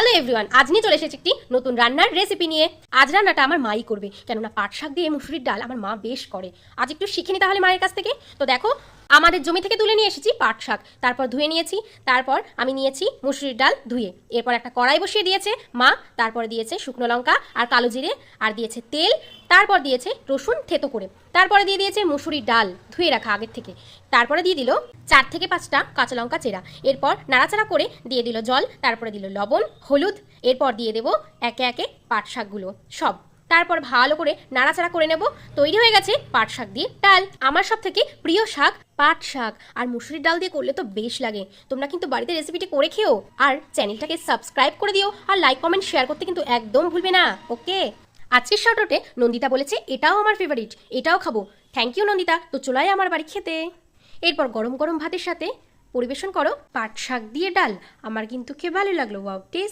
Hello everyone, আজ নিয়ে চলে এসেছি একটি নতুন রান্নার রেসিপি নিয়ে। আজ রান্নাটা আমার মাই করবে, কেননা পাট শাক দিয়ে মুসুরির ডাল আমার মা বেশ করে। আজ একটু শিখে নি তাহলে মায়ের কাছ থেকে। তো দেখো, আমাদের জমি থেকে তুলে নিয়ে এসেছি পাট শাক, তারপর ধুয়ে নিয়েছি, তারপর আমি নিয়েছি মুসুরির ডাল ধুয়ে। এরপর একটা কড়াই বসিয়ে দিয়েছে মা, তারপরে দিয়েছে শুকনো লঙ্কা আর কালো জিরে, আর দিয়েছে তেল, তারপর দিয়েছে রসুন থেতো করে, তারপরে দিয়ে দিয়েছে মুসুরির ডাল ধুয়ে রাখা আগের থেকে, তারপরে দিয়ে দিল 4 থেকে 5টা কাঁচা লঙ্কা চেরা। এরপর নাড়াচাড়া করে দিয়ে দিল জল, তারপরে দিল লবণ, হলুদ, এরপর দিয়ে দেবো একে একে পাট শাকগুলো সব। তারপর ভালো করে নাড়াচাড়া করে নেব। তৈরি হয়ে গেছে পাট শাক দিয়ে ডাল। আমার সব থেকে প্রিয় শাক পাট শাক, আর মুসুরির ডাল দিয়ে করলে তো বেশ লাগে। তোমরা কিন্তু বাড়িতে রেসিপিটি করে খেও, আর চ্যানেলটাকে সাবস্ক্রাইব করে দিও, আর লাইক কমেন্ট শেয়ার করতে কিন্তু একদম ভুলবে না। ওকে, আজকের শাউটআউটে নন্দিতা বলেছে এটাও আমার ফেভারিট, এটাও খাবো। থ্যাংক ইউ নন্দিতা, তো চলে আয় আমার বাড়ি খেতে। এরপর গরম গরম ভাতের সাথে পরিবেশন করো পাট শাক দিয়ে ডাল। আমার কিন্তু খেয়ে ভালো লাগলো। Wow, test.